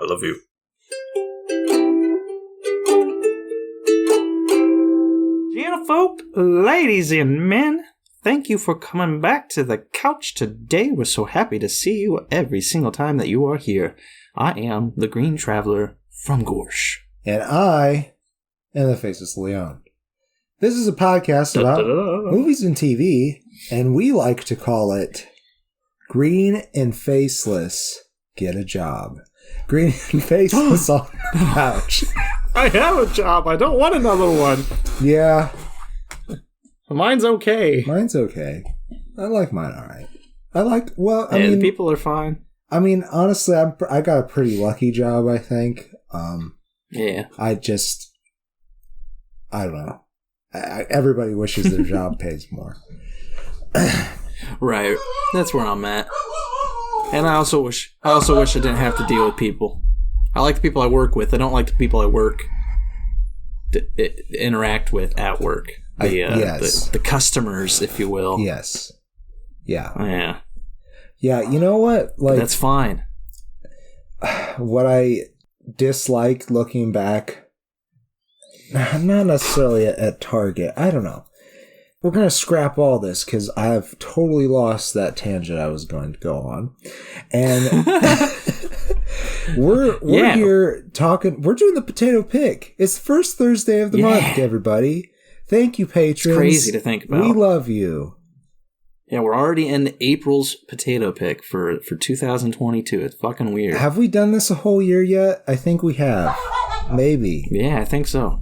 I love you. Gentlefolk, ladies and men, thank you for coming back to the couch today. We're so happy to see you every single time that you are here. I am the Green Traveler from Gorsh. And I am the Faceless Leon. This is a podcast about movies and TV, and we like to call it Green and Faceless Get a Job. Green and Faceless on the couch. I have a job. I don't want another one. Yeah. Mine's okay. Mine's okay. I like mine all right. I mean... mean... people are fine. I mean, honestly, I got a pretty lucky job, I think. Yeah. I don't know. Everybody wishes their job pays more. Right. That's where I'm at. And I also wish I didn't have to deal with people. I like the people I work with. I don't like the people I work to interact with at work. The customers, if you will. Yes. Yeah. Yeah. Yeah, you know what? Like, that's fine. What I dislike looking back, not necessarily at Target. I don't know. We're going to scrap all this because I've totally lost that tangent I was going to go on. And we're here talking. We're doing the potato pick. It's the first Thursday of the month, everybody. Thank you, patrons. It's crazy to think about. We love you. Yeah, we're already in April's potato pick for 2022. It's fucking weird. Have we done this a whole year yet? I think we have. Maybe. Yeah, I think so.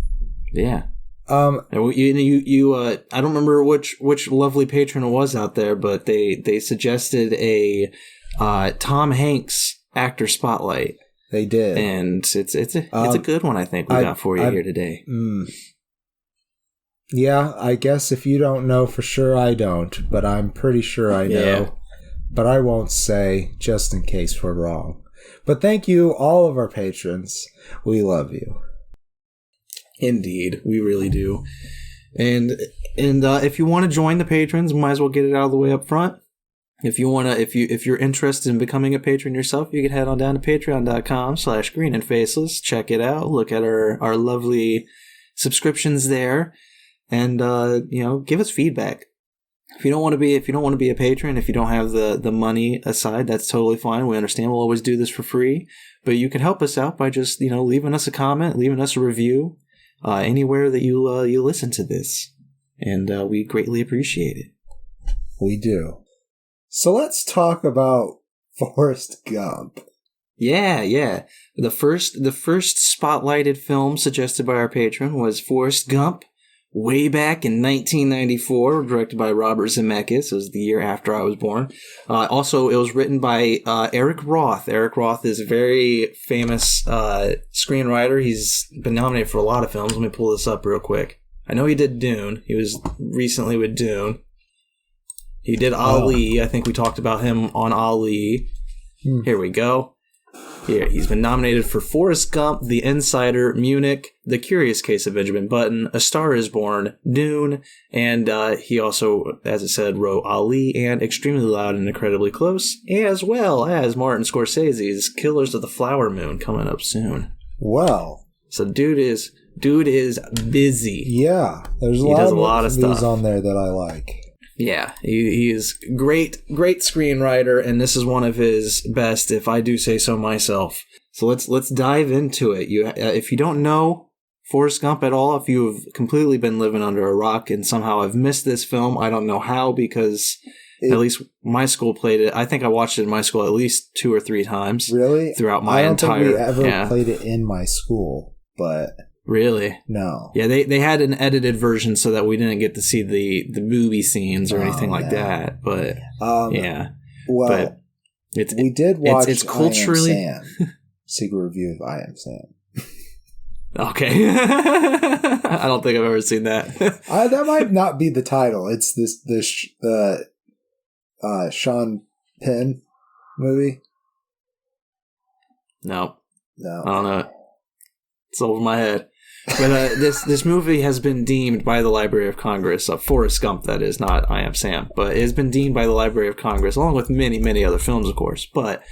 Yeah. And you I don't remember which lovely patron it was out there, but they suggested a Tom Hanks actor spotlight. They did, and it's a good one. I think we got for you here today. Yeah, I guess if you don't know for sure, I don't, but I'm pretty sure I know. Yeah. But I won't say, just in case we're wrong. But thank you, all of our patrons. We love you. Indeed, we really do. And if you want to join the patrons, might as well get it out of the way up front. If you're interested in becoming a patron yourself, you can head on down to patreon.com/greenandfaceless. Check it out. Look at our lovely subscriptions there, and give us feedback. If you don't want to be a patron, if you don't have the money aside, that's totally fine. We understand. We'll always do this for free, but you can help us out by just leaving us a comment, leaving us a review. Anywhere that you listen to this, and we greatly appreciate it. We do. So let's talk about Forrest Gump. Yeah. The first spotlighted film suggested by our patron was Forrest Gump, way back in 1994, directed by Robert Zemeckis. It was the year after I was born. Also, it was written by Eric Roth. Eric Roth is a very famous screenwriter. He's been nominated for a lot of films. Let me pull this up real quick. I know he did Dune. He was recently with Dune. He did Ali. I think we talked about him on Ali. Here we go. Here, he's been nominated for Forrest Gump, The Insider, Munich, The Curious Case of Benjamin Button, A Star is Born, Dune, and he also, as it said, wrote Ali and Extremely Loud and Incredibly Close, as well as Martin Scorsese's Killers of the Flower Moon coming up soon. Well, so dude is busy. Yeah, there's a lot of stuff on there that I like. Yeah, he is great screenwriter, and this is one of his best, if I do say so myself. So let's dive into it. If you don't know Forrest Gump at all, if you have completely been living under a rock and somehow have missed this film, I don't know how, because at least my school played it. I think I watched it in my school at least 2 or 3 times. Really? Throughout my entire... I don't think we ever played it in my school, but... Really? No. Yeah, they had an edited version so that we didn't get to see the movie scenes or anything like that. But yeah, well, but we did watch. It's culturally I Am Sam. Secret review of I Am Sam. Okay, I don't think I've ever seen that. That might not be the title. It's the Sean Penn movie. No, I don't know. It's over my head. But this movie has been deemed by the Library of Congress, Forrest Gump, that is, not I Am Sam, but it has been deemed by the Library of Congress, along with many, many other films, of course. But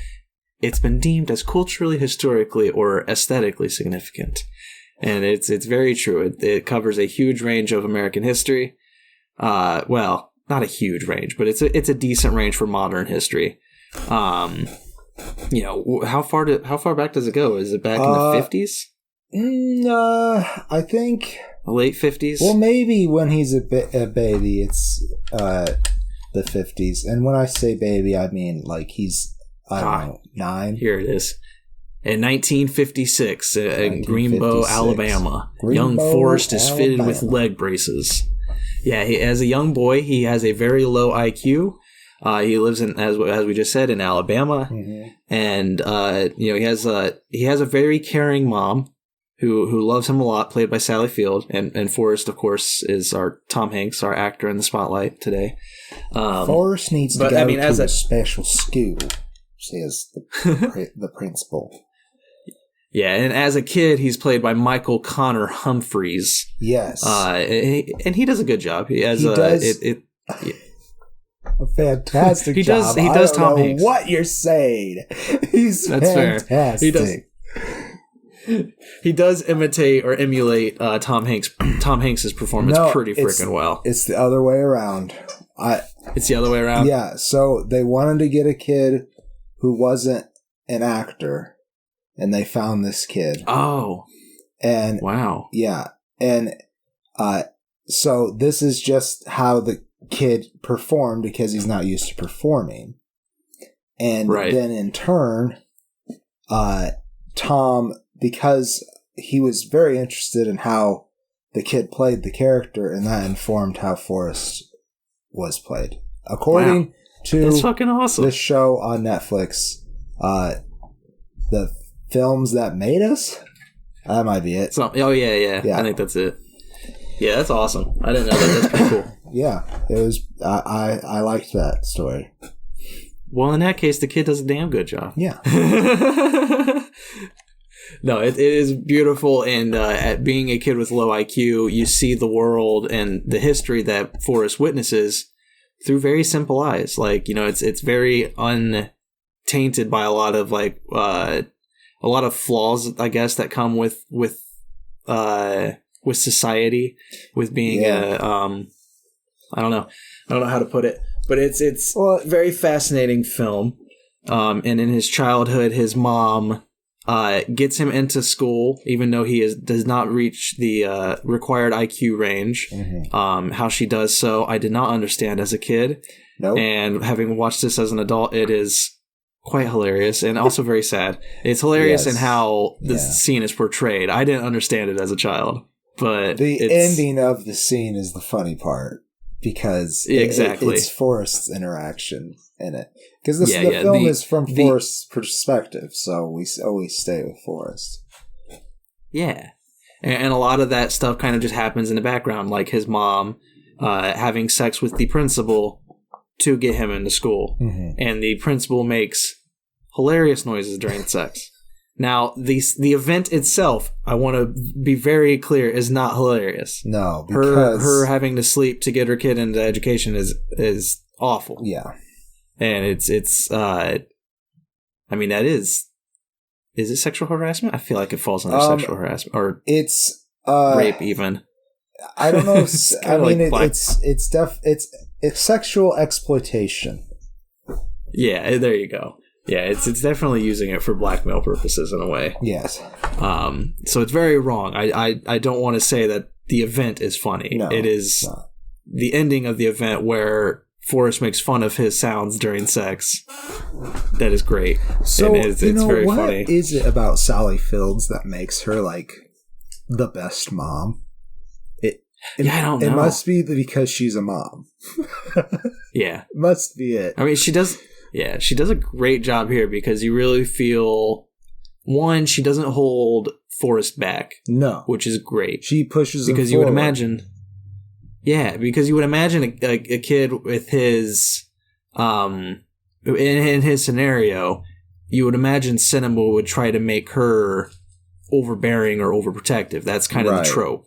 it's been deemed as culturally, historically, or aesthetically significant. And it's very true. It covers a huge range of American history. Well, not a huge range, but it's a decent range for modern history. How far back does it go? Is it back in the 50s? I think late 50s. Well, maybe when he's a baby, it's the 50s. And when I say baby, I mean like he's 9. Here it is. In 1956, in Greenbow, Alabama, young Forrest is fitted with leg braces. Yeah, as a young boy, he has a very low IQ. He lives in, as we just said, in Alabama, and he has a very caring mom who loves him a lot, played by Sally Field, and Forrest, of course, is our Tom Hanks, our actor in the spotlight today. Forrest needs to go to a special school, says the principal. Yeah, and as a kid, he's played by Michael Connor Humphreys. Yes, and he does a good job. He does a fantastic job. He does Tom Hanks. What you're saying? He's fantastic. Fair. He does imitate or emulate Tom Hanks's performance pretty freaking well. It's the other way around. It's the other way around. Yeah. So they wanted to get a kid who wasn't an actor. And they found this kid. Oh. And wow. Yeah. And so this is just how the kid performed because he's not used to performing. And then in turn, Tom, because he was very interested in how the kid played the character, and that informed how Forrest was played. According to That's fucking awesome. This show on Netflix, the Films That Made Us? That might be it. Yeah. I think that's it. Yeah, that's awesome. I didn't know that. That's pretty cool. Yeah, it was. I liked that story. Well, in that case, the kid does a damn good job. Yeah. No, it is beautiful, and at being a kid with low IQ, you see the world and the history that Forrest witnesses through very simple eyes. Like, it's very untainted by a lot of a lot of flaws, I guess, that come with society, with being I don't know how to put it, but it's a very fascinating film. And in his childhood, his mom gets him into school, even though he does not reach the required IQ range. How she does so, I did not understand as a kid. Nope. And having watched this as an adult, it is quite hilarious and also very sad. It's hilarious in how the scene is portrayed. I didn't understand it as a child, but the ending of the scene is the funny part because it's Forrest's interaction in it. Because the film is from Forrest's perspective, so we always stay with Forrest. Yeah, and a lot of that stuff kind of just happens in the background, like his mom having sex with the principal to get him into school. And the principal makes hilarious noises during sex. Now, the event itself, I want to be very clear, is not hilarious. No, because her having to sleep to get her kid into education is awful. Yeah. And it's I mean, that is it sexual harassment? I feel like it falls under sexual harassment, or it's rape even. I don't know. I mean, it's sexual exploitation. Yeah, there you go. Yeah, it's definitely using it for blackmail purposes in a way. Yes. So it's very wrong. I don't want to say that the event is funny. No, it is the ending of the event where Forrest makes fun of his sounds during sex. That is great. So and it's very what funny. What is it about Sally Fields that makes her like the best mom? I don't know. It must be because she's a mom. Yeah. Must be it. I mean, she does a great job here because you really feel, one, she doesn't hold Forrest back. No. Which is great. She pushes him because forward. You would imagine a kid with his, in his scenario, you would imagine cinema would try to make her overbearing or overprotective. That's kind of the trope.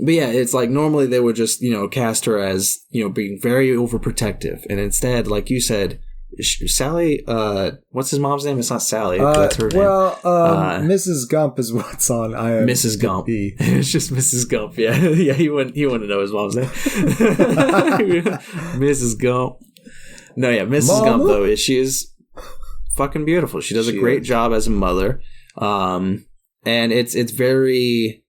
But yeah, it's like normally they would just, cast her as, being very overprotective. And instead, like you said, Sally, what's his mom's name? It's not Sally. That's her name. Well, Mrs. Gump is what's on IMDb. Mrs. Gump. It's just Mrs. Gump. Yeah, yeah. He wouldn't know his mom's name. Mrs. Gump. No, yeah, Mrs. Mama? Gump though she is fucking beautiful. She does a great job as a mother, and it's very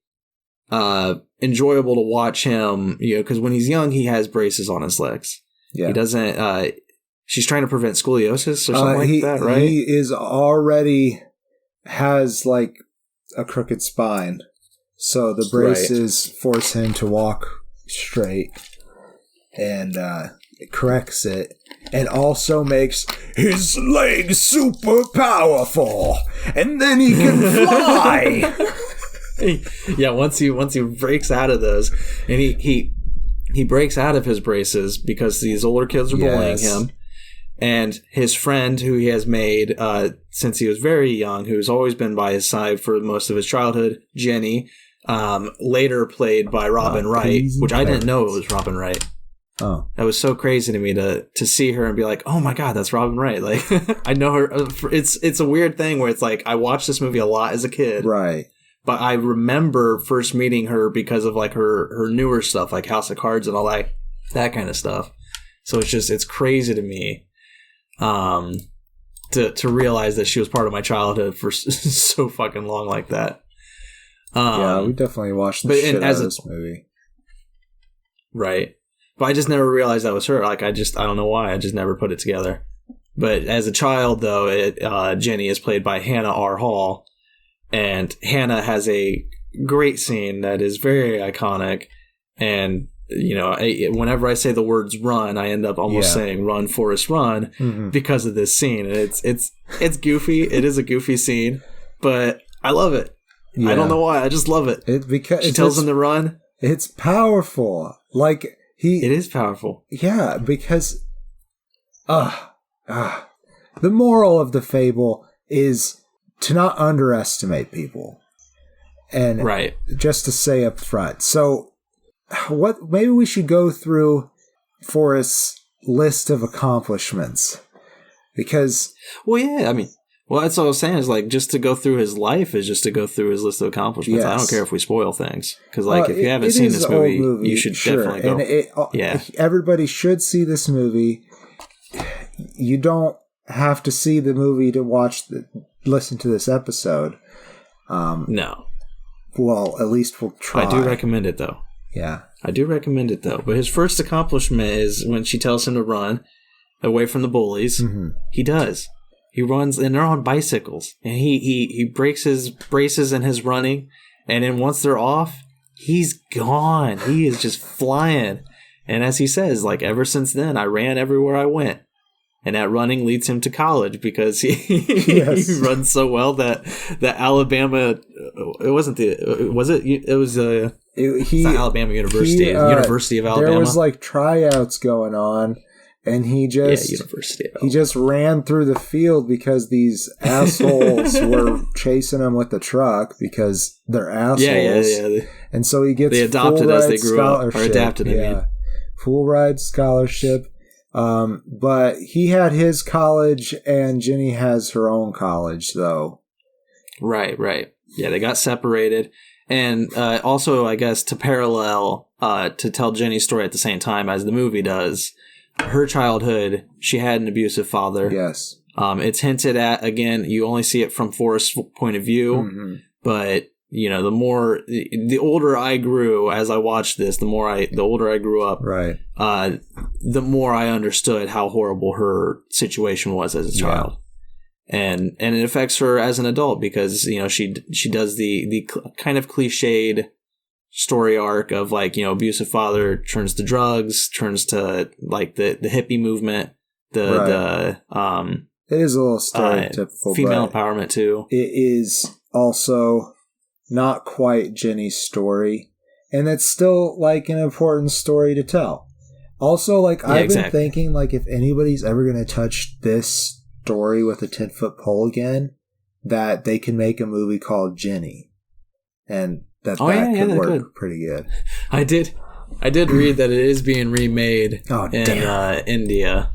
enjoyable to watch him. Because when he's young, he has braces on his legs. Yeah, he doesn't. She's trying to prevent scoliosis or something like that, right? He is already has like a crooked spine, so the braces force him to walk straight, and it corrects it, and also makes his legs super powerful, and then he can fly. Yeah, once he breaks out of those, and he breaks out of his braces because these older kids are bullying him. And his friend, who he has made since he was very young, who's always been by his side for most of his childhood, Jenny, later played by Robin Wright, which I didn't know it was Robin Wright. Oh, that was so crazy to me to see her and be like, oh my god, that's Robin Wright. Like, I know her. It's a weird thing where it's like I watched this movie a lot as a kid, right? But I remember first meeting her because of like her newer stuff, like House of Cards and all that kind of stuff. So it's crazy to me. To realize that she was part of my childhood for so fucking long like that. Yeah, we definitely watched the shit out of this movie. Right. But I just never realized that was her. Like, I don't know why. I just never put it together. But as a child, though, Jenny is played by Hannah R. Hall. And Hannah has a great scene that is very iconic. And whenever I say the words "run," I end up almost saying "Run, Forrest, run" because of this scene. And it's goofy. It is a goofy scene, but I love it. Yeah. I don't know why. I just love it. Because she tells him to run. It's powerful. Like it is powerful. Yeah, because the moral of the fable is to not underestimate people, and just to say up front. So. Maybe we should go through Forrest's list of accomplishments, because that's what I was saying is like just to go through his life is just to go through his list of accomplishments. Yes. I don't care if we spoil things because if you haven't seen this movie, you should definitely go. Everybody should see this movie. You don't have to see the movie to listen to this episode. No. Well, at least we'll try. I do recommend it though. Yeah. I do recommend it, though. But his first accomplishment is when she tells him to run away from the bullies. Mm-hmm. He does. He runs, and they're on bicycles. And he breaks his braces in his running. And then once they're off, he's gone. He is just flying. And as he says, like, ever since then, I ran everywhere I went. And that running leads him to college because he runs so well that Alabama. It wasn't it was it's not Alabama University. University of Alabama. There was like tryouts going on, and he just ran through the field because these assholes were chasing him with the truck because they're assholes. Yeah. And so he gets they adopted as they grew up or adapted. Full ride scholarship. But he had his college and Jenny has her own college though. Right. Yeah, they got separated. And also, I guess, to parallel, to tell Jenny's story at the same time as the movie does, her childhood, she had an abusive father. Yes. It's hinted at, again, you only see it from Forrest's point of view, but, the older I grew as I watched this, the older I grew up, the more I understood how horrible her situation was as a child. And it affects her as an adult because, she does the kind of cliched story arc of like, abusive father turns to drugs, turns to like the hippie movement, it is a little stereotypical. Female empowerment too. It is also not quite Jenny's story. And it's still like an important story to tell. Also, like I've been thinking like if anybody's ever going to touch this story with a 10-foot pole again, that they can make a movie called Jenny, and that could work pretty good. I did read that it is being remade in India.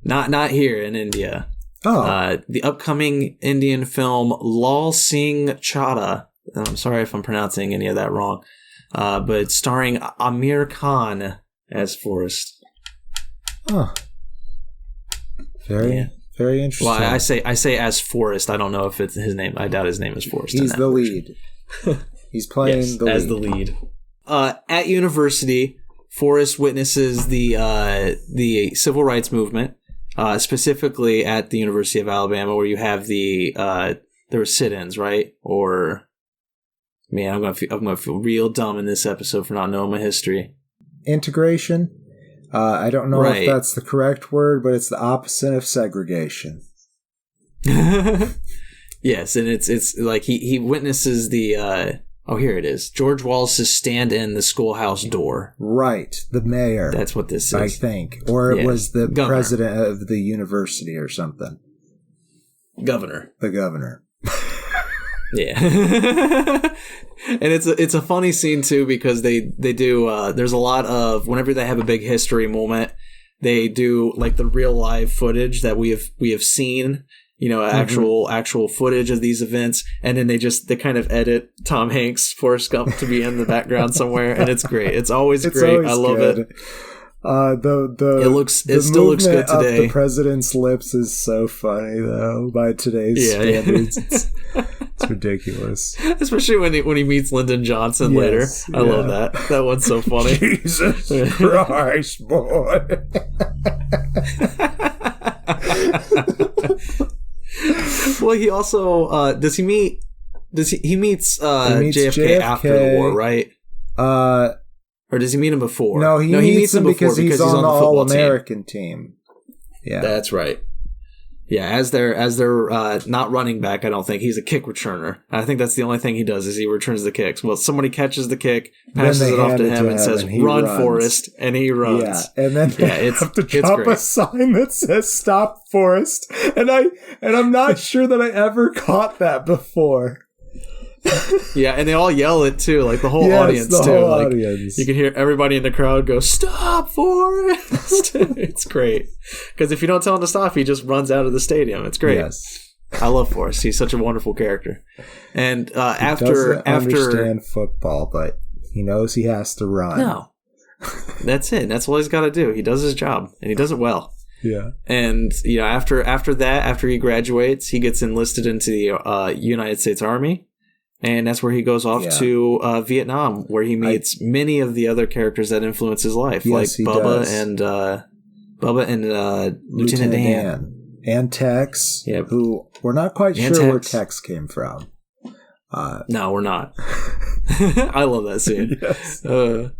Not here in India. Oh. The upcoming Indian film Lal Singh Chadha. I'm sorry if I'm pronouncing any of that wrong. But it's starring Amir Khan as Forrest. Oh. Very interesting. Well, I say as Forrest. I don't know if it's his name. I doubt his name is Forrest. He's the lead. He's playing the lead. As the lead. At university, Forrest witnesses the civil rights movement, specifically at the University of Alabama, where you have there were sit-ins, right? Or man, I'm gonna feel real dumb in this episode for not knowing my history. Integration. I don't know if that's the correct word, but it's the opposite of segregation. Yes, and it's like he witnesses the here it is. George Wallace's stand in the schoolhouse door. Right, the mayor. That's what this is, I think, or it was the governor. President of the university or something. Governor. The governor. Yeah. And it's a funny scene too, because they do there's a lot of, whenever they have a big history moment, they do like the real live footage that we have seen, actual footage of these events, and then they kind of edit Tom Hanks' Forrest Gump to be in the background somewhere, and it's great. It's always great. I love it. It still looks good today. The president's lips is so funny though by today's standards. It's ridiculous. Especially when he meets Lyndon Johnson later. I love that. That one's so funny. Jesus Christ, boy. Well, he also he meets JFK after the war, right? Or does he meet him before? No, he meets him because he's on the All-American team. Yeah, that's right. Yeah, as they're not running back, I don't think he's a kick returner. I think that's the only thing he does is he returns the kicks. Well, somebody catches the kick, passes it off to him, and says, "Run, Forrest," and he runs. Yeah, and then they have to drop a sign that says "Stop, Forrest," and I'm not sure that I ever caught that before. Yeah, and they all yell it too, like the whole audience too. Audience. You can hear everybody in the crowd go, "Stop, Forrest!" It's great, because if you don't tell him to stop, he just runs out of the stadium. It's great. Yes, I love Forrest. He's such a wonderful character. And after understand football, but he knows he has to run. No, that's it. That's all he's got to do. He does his job, and he does it well. Yeah. And after he graduates, he gets enlisted into the United States Army. And that's where he goes off to Vietnam, where he meets many of the other characters that influence his life, like Bubba and Lieutenant Dan. And Tex, who we're not quite sure where Tex came from. No, we're not. I love that scene. Yes. And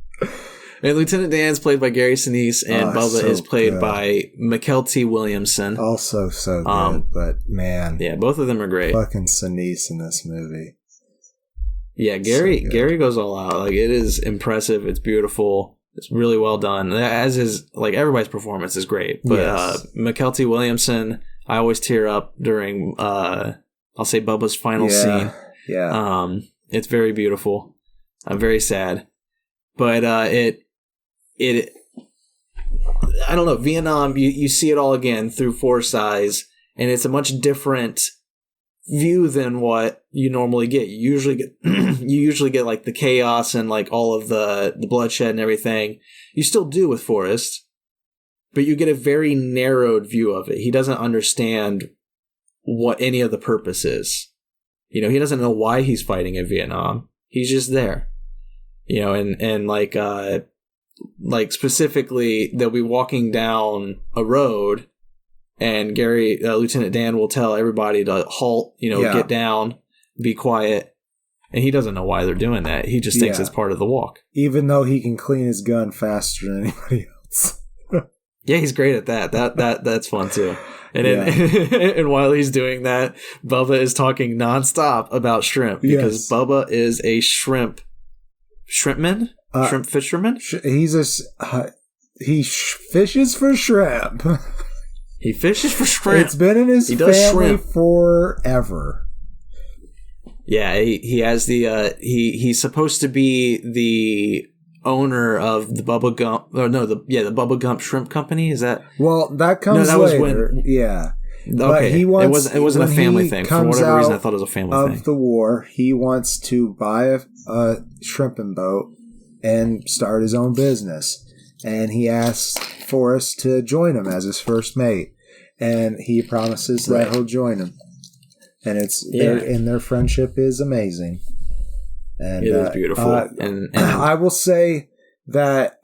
Lieutenant Dan's played by Gary Sinise, and Bubba is played by Mykelti Williamson. Also so good, but man. Yeah, both of them are great. Fucking Sinise in this movie. Yeah, Gary goes all out. Like, it is impressive. It's beautiful. It's really well done. As is, like, everybody's performance is great. But Mykelti Williamson, I always tear up during, I'll say, Bubba's final scene. Yeah. It's very beautiful. I'm very sad. But I don't know, Vietnam, you see it all again through Forrest's eyes, and it's a much different view than what you normally get. You usually get like the chaos and like all of the bloodshed and everything. You still do with Forrest, but you get a very narrowed view of it. He doesn't understand what any of the purpose is. He doesn't know why he's fighting in Vietnam. He's just there. And like specifically, they'll be walking down a road, and Lieutenant Dan will tell everybody to halt, get down, be quiet. And he doesn't know why they're doing that. He just thinks it's part of the walk. Even though he can clean his gun faster than anybody else. Yeah, he's great at that. That's fun too. And and while he's doing that, Bubba is talking nonstop about shrimp, because Bubba is a shrimpman? Shrimp fisherman? He fishes for shrimp. He fishes for shrimp. It's been in his family forever. Yeah, he has the he's supposed to be the owner of the Bubba Gump, or no, the Bubba Gump Shrimp Company. Is that? Well, that comes that later. was when. Yeah. Okay, But he wants, it wasn't a family thing. For whatever reason, I thought it was a family thing. Of the war, he wants to buy a shrimping boat and start his own business. And he asks Forrest to join him as his first mate. And he promises that he'll join him. And their friendship is amazing. And it is beautiful. And I will say that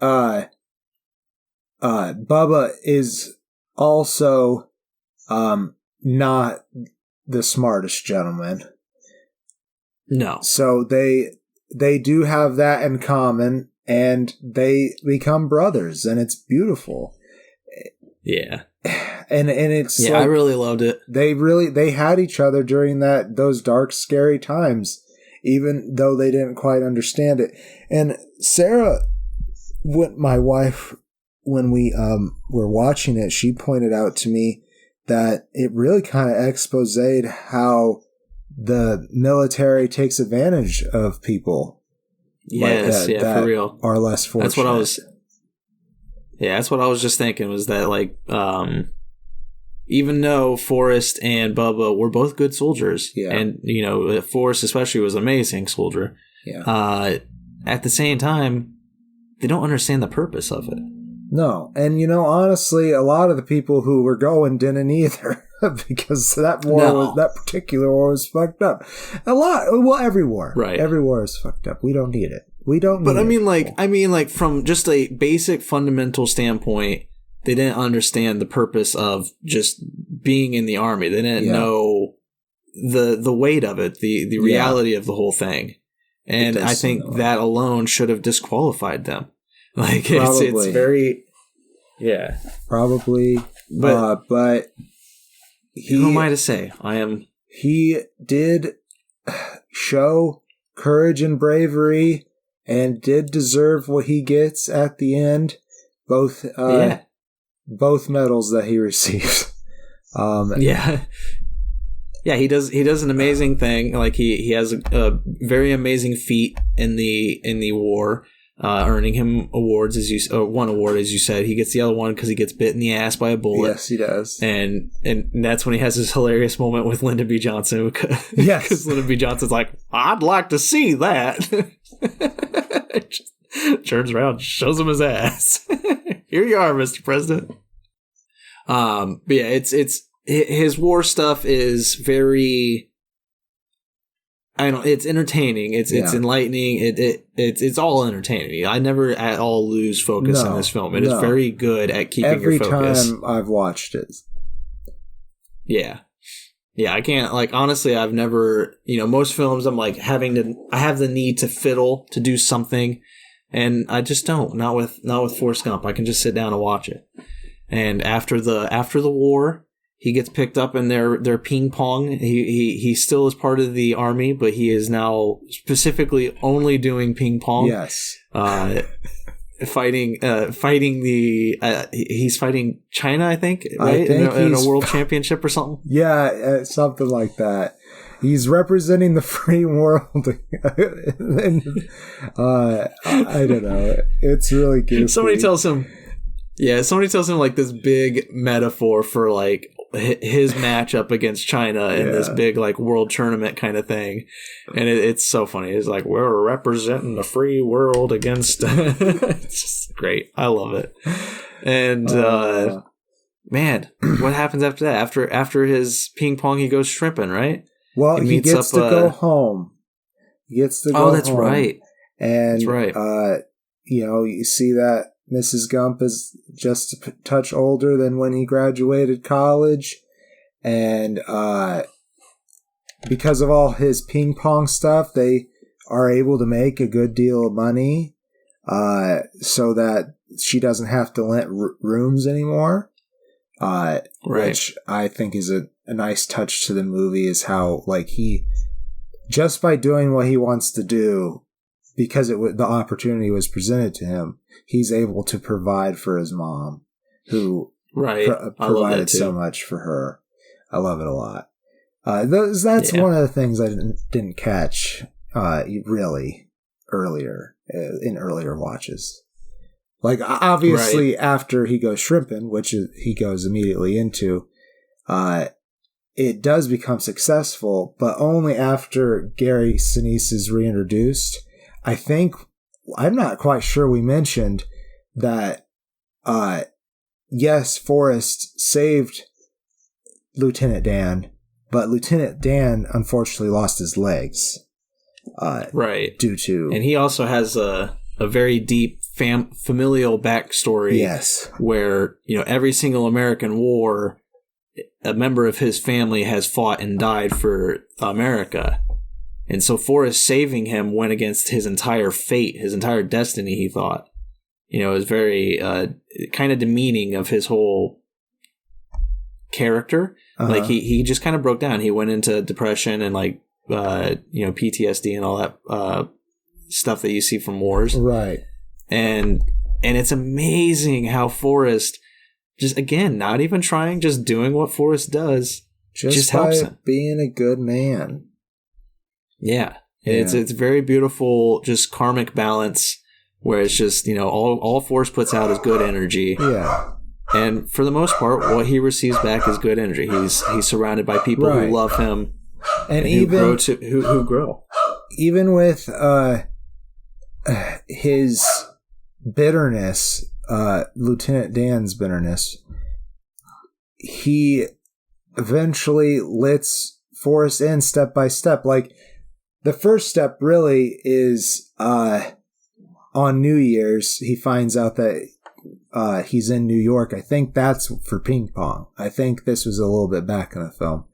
Bubba is also not the smartest gentleman. No. So they do have that in common, and they become brothers, and it's beautiful. Yeah. And it's I really loved it. They had each other during those dark, scary times, even though they didn't quite understand it. And Sarah, my wife, when we were watching it, she pointed out to me that it really kind of exposed how the military takes advantage of people. Yes, that for real. Are less fortunate. That's what I was just thinking, was that, like, even though Forrest and Bubba were both good soldiers, and, you know, Forrest especially was an amazing soldier, at the same time, they don't understand the purpose of it. No, and, you know, honestly, a lot of the people who were going didn't either, because that particular war was fucked up. Every war. Right. Every war is fucked up. We don't need it. But I mean, from just a basic fundamental standpoint, they didn't understand the purpose of just being in the army. They didn't know the weight of it, the reality of the whole thing. And I think that alone should have disqualified them. Like, it's very, probably, but who am I to say? He did show courage and bravery, and did deserve what he gets at the end. Both medals that he receives. He does an amazing thing. Like, he has a very amazing feat in the war, earning him awards, one award, as you said. He gets the other one because he gets bit in the ass by a bullet. Yes, he does. And that's when he has this hilarious moment with Lyndon B. Johnson. Yes. Because Lyndon B. Johnson's like, I'd like to see that. Just turns around, shows him his ass. Here you are, Mr. President. But yeah, it's his war stuff is very, it's entertaining. It's enlightening. It's all entertaining. I never at all lose focus in this film. It is very good at keeping your focus. Every time I've watched it. Yeah. Yeah, I can't, like, honestly, I've never, most films I'm like I have the need to fiddle, to do something, and I just don't. Not with Forrest Gump. I can just sit down and watch it. And after the war, he gets picked up in their ping pong. He still is part of the army, but he is now specifically only doing ping pong. Yes. Fighting he's fighting China, I think, right? In a world championship or something. Yeah, something like that. He's representing the free world. And, I don't know. It's really good. Somebody tells him like this big metaphor for like his matchup against China in this big like world tournament kind of thing, and it's so funny. It's like, we're representing the free world against. It's just great. I love it. And man, what happens after that? After his ping pong, he goes shrimping, right? Well, he gets to go home. He gets to go home. Oh, that's right. And that's right. You see that Mrs. Gump is just a touch older than when he graduated college. And because of all his ping pong stuff, they are able to make a good deal of money so that she doesn't have to rent rooms anymore. Which I think is a nice touch to the movie, is how, like, he, just by doing what he wants to do, because the opportunity was presented to him, he's able to provide for his mom, who provided so much for her. I love it a lot. That's one of the things I didn't catch really earlier in earlier watches. Like, obviously, after he goes shrimping, which he goes immediately into, it does become successful, but only after Gary Sinise is reintroduced. I'm not quite sure we mentioned that, yes, Forrest saved Lieutenant Dan, but Lieutenant Dan unfortunately lost his legs. Right. Due to... And he also has a very deep familial backstory. Yes. Where, every single American war, a member of his family has fought and died for America. And so Forrest saving him went against his entire fate, his entire destiny, he thought. It was very kind of demeaning of his whole character. Uh-huh. Like, he just kind of broke down. He went into depression and, like, PTSD and all that stuff that you see from wars. Right. And it's amazing how Forrest, just, again, not even trying, just doing what Forrest does, just helps him. Being a good man. Yeah. It's very beautiful, just karmic balance, where it's just, all Forrest puts out is good energy. Yeah. And for the most part, what he receives back is good energy. He's surrounded by people who love him and even who grow. Even with his bitterness, Lieutenant Dan's bitterness, he eventually lets Forrest in step by step. Like, the first step really is on New Year's, he finds out that he's in New York. I think that's for ping pong. I think this was a little bit back in the film.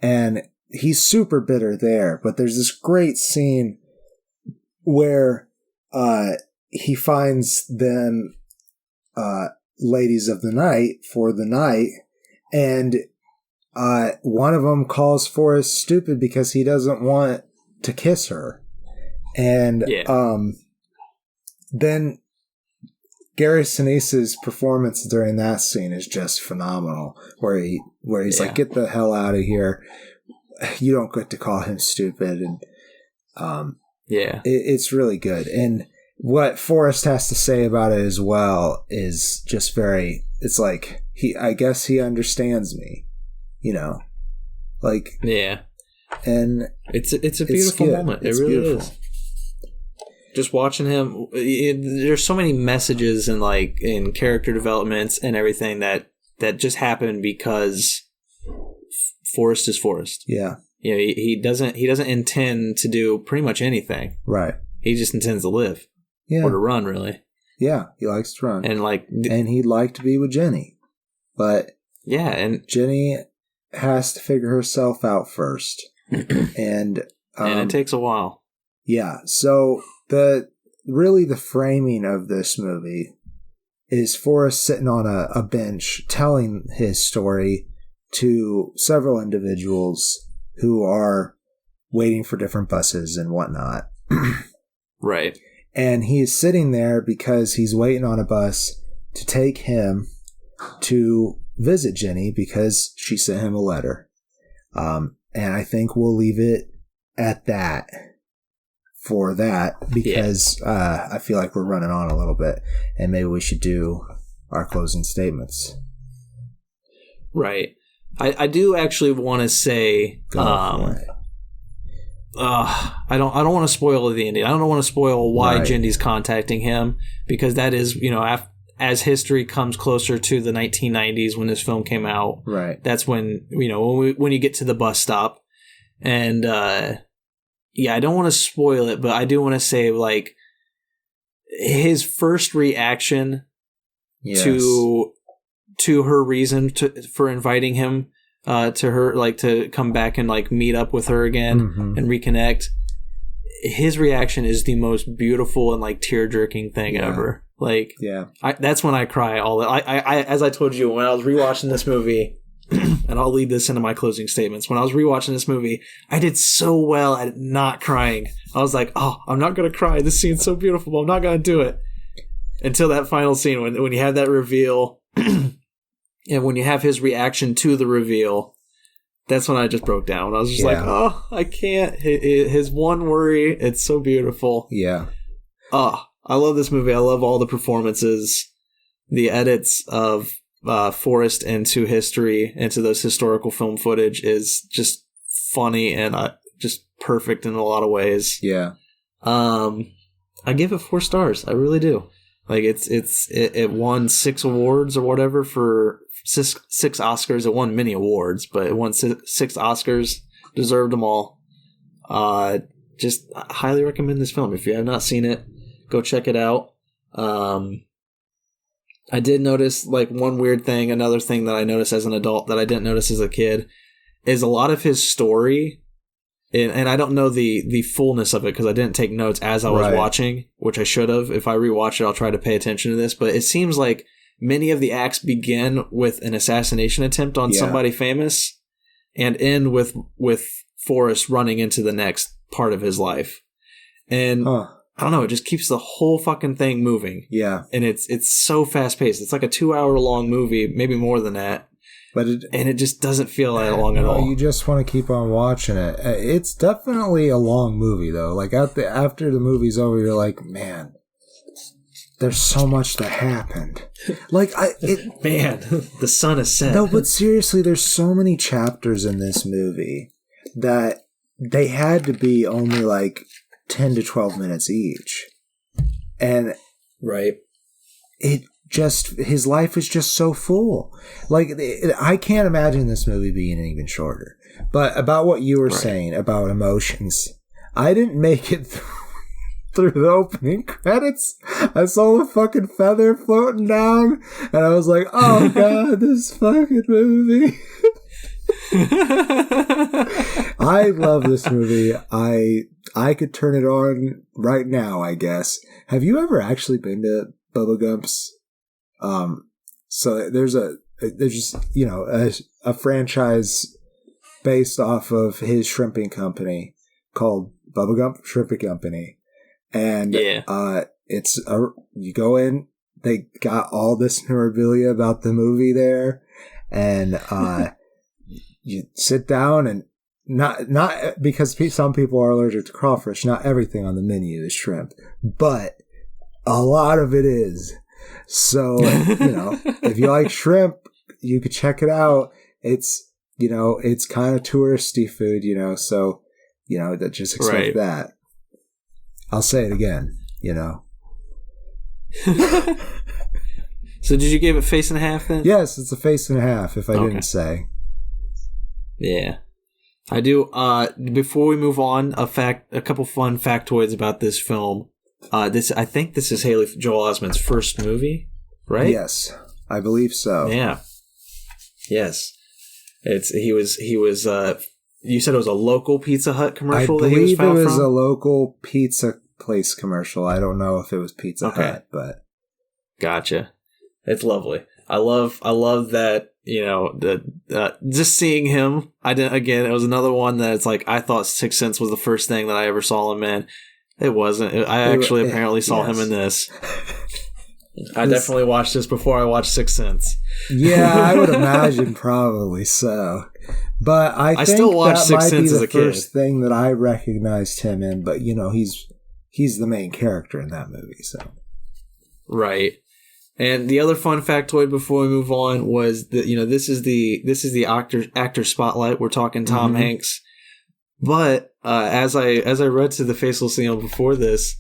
And he's super bitter there, but there's this great scene where he finds them ladies of the night for the night, and one of them calls Forrest stupid because he doesn't want to kiss her. And then Gary Sinise's performance during that scene is just phenomenal, where he's like, get the hell out of here. You don't get to call him stupid. And it's really good. And what Forrest has to say about it as well is just it's like, I guess he understands me, like, and it's a beautiful moment. It really is. Just watching him, there's so many messages and, like, in character developments and everything that just happen because Forrest is Forrest. Yeah. He doesn't intend to do pretty much anything. Right. He just intends to live. Yeah. Or to run, really. Yeah, he likes to run. And he'd like to be with Jenny. But and Jenny has to figure herself out first. And it takes a while. Yeah. So the framing of this movie is Forrest sitting on a bench telling his story to several individuals who are waiting for different buses and whatnot. Right. And he's sitting there because he's waiting on a bus to take him to visit Jenny because she sent him a letter. And I think we'll leave it at that for that because I feel like we're running on a little bit and maybe we should do our closing statements. Right. I do actually want to say I don't want to spoil the ending. I don't want to spoil why Jenny's contacting him, because that is, as history comes closer to the 1990s when this film came out. Right. That's when, when you get to the bus stop. And I don't want to spoil it, but I do want to say, like, his first reaction to her reason for inviting him to her, like, to come back and, like, meet up with her again and reconnect. His reaction is the most beautiful and, like, tear-jerking thing ever. Like, that's when I cry. I as I told you, when I was rewatching this movie, and I'll lead this into my closing statements. When I was rewatching this movie, I did so well at not crying. I was like, oh, I'm not going to cry. This scene's so beautiful, but I'm not going to do it. Until that final scene, when you have that reveal, and when you have his reaction to the reveal, that's when I just broke down. I was just like, oh, I can't. His one worry, it's so beautiful. Yeah. I love this movie. I love all the performances, the edits of Forrest into history, into those historical film footage is just funny and just perfect in a lot of ways. Yeah. I give it 4 stars. I really do. Like it won 6 awards or whatever for 6 Oscars. It won many awards, but it won 6 Oscars. Deserved them all. Just highly recommend this film. If you have not seen it, go check it out. I did notice like one weird thing. Another thing that I noticed as an adult that I didn't notice as a kid is a lot of his story. And I don't know the fullness of it because I didn't take notes as I was watching, which I should have. If I rewatch it, I'll try to pay attention to this. But it seems like many of the acts begin with an assassination attempt on somebody famous and end with Forrest running into the next part of his life. And I don't know, it just keeps the whole fucking thing moving. Yeah. And it's so fast paced. It's like a 2-hour long movie, maybe more than that. But it just doesn't feel that long at all. You just want to keep on watching it. It's definitely a long movie, though. Like after the movie's over, you're like, man, there's so much that happened. Like man, the sun is set. No, but seriously, there's so many chapters in this movie that they had to be only like 10 to 12 minutes each, and his life is just so full. Like, I can't imagine this movie being even shorter. But about what you were saying about emotions, I didn't make it through the opening credits. I saw the fucking feather floating down, and I was like, oh god, this fucking movie. I love this movie. I could turn it on right now, I guess. Have you ever actually been to Bubba Gump's? So there's just, you know, a franchise based off of his shrimping company called Bubba Gump Shrimping Company. And, you go in, they got all this memorabilia about the movie there, and, you sit down and not because some people are allergic to crawfish, not everything on the menu is shrimp, but a lot of it is. So, you know, if you like shrimp, you could check it out. It's, you know, it's kind of touristy food, you know, so, you know, just expect that. I'll say it again, you know. So did you give it face and a half then? Yes, it's a face and a half, if I didn't say. Yeah. I do. Before we move on, a couple fun factoids about this film. I think this is Haley Joel Osment's first movie, right? Yes, I believe so. Yeah. Yes. He was. You said it was a local Pizza Hut commercial. I believe it was a local pizza place commercial. I don't know if it was Pizza Hut, but gotcha. It's lovely. I love that. You know, just seeing him. It was another one that it's like I thought Sixth Sense was the first thing that I ever saw him in. It wasn't. I actually apparently saw him in this. I definitely watched this before I watched Sixth Sense. Yeah, I would imagine probably so. But I think still watched that Sixth might be Sense as the a kid. first thing that I recognized him in. But you know, he's the main character in that movie. So right. And the other fun factoid before we move on was that, you know, this is the actor spotlight. We're talking Tom Hanks. But as I read to the Faceless Leon before this,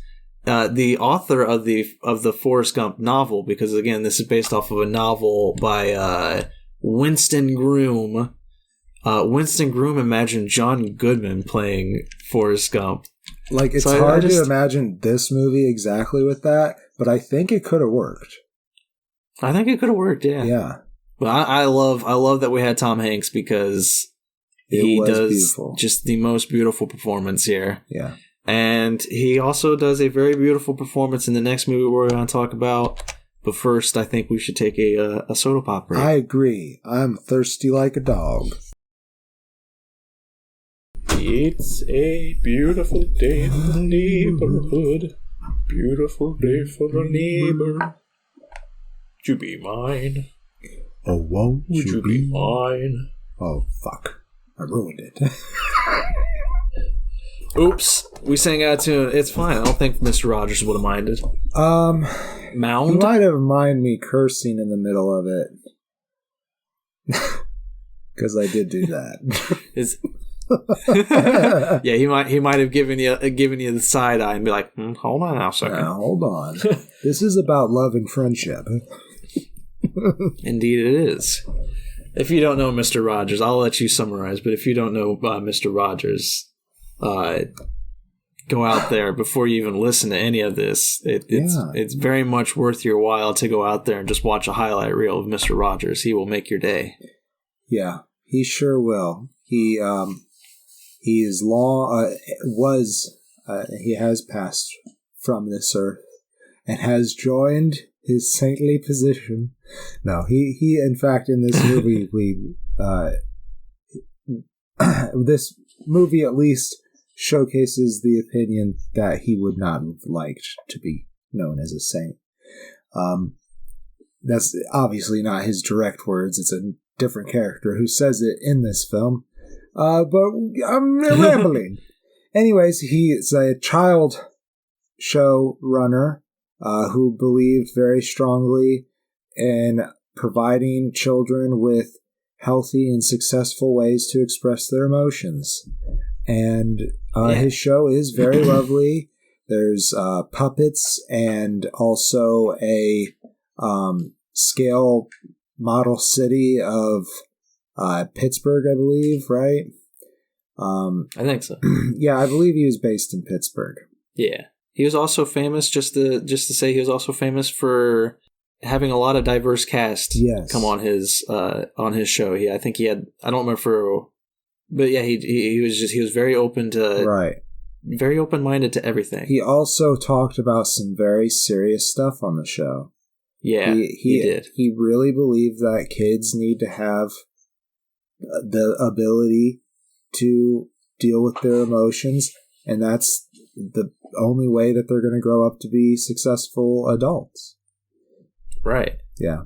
the author of the Forrest Gump novel, because again this is based off of a novel by Winston Groom. Winston Groom imagined John Goodman playing Forrest Gump. Like, it's hard to imagine this movie exactly with that, but I think it could have worked. I think it could have worked, yeah. Yeah. But I love that we had Tom Hanks because he does just the most beautiful performance here. Yeah. And he also does a very beautiful performance in the next movie we're going to talk about. But first, I think we should take a soda pop break. I agree. I'm thirsty like a dog. It's a beautiful day in the neighborhood. Beautiful day for a neighbor. Would you be mine? Oh, won't you be mine? Oh, fuck. I ruined it. Oops, we sang out to it's fine. I don't think Mr. Rogers would have minded. Mound? You might have minded me cursing in the middle of it. Because I did do that. Yeah, he might have given you the side eye and be like, hold on now a second. Now, hold on. This is about love and friendship. Indeed it is. If you don't know Mr. Rogers, I'll let you summarize, but if you don't know Mr. Rogers, go out there before you even listen to any of this. It's very much worth your while to go out there and just watch a highlight reel of Mr. Rogers. He will make your day. Yeah, he sure will. He is he has passed from this earth and has joined his saintly position. No, he in fact in this movie this movie at least showcases the opinion that he would not have liked to be known as a saint. That's obviously not his direct words. It's a different character who says it in this film. But I'm rambling. Anyways, he is a child show runner who believed very strongly in providing children with healthy and successful ways to express their emotions. And his show is very lovely. There's puppets and also a scale model city of Pittsburgh, I believe, right? I think so. Yeah, I believe he was based in Pittsburgh. Yeah. He was also famous, just to say, he was also famous for having a lot of diverse cast come on his show. I think he had, I don't remember, but yeah, he was very open to, very open-minded to everything. He also talked about some very serious stuff on the show. Yeah, he did. He really believed that kids need to have the ability to deal with their emotions, and that's the only way that they're going to grow up to be successful adults. Right. Yeah.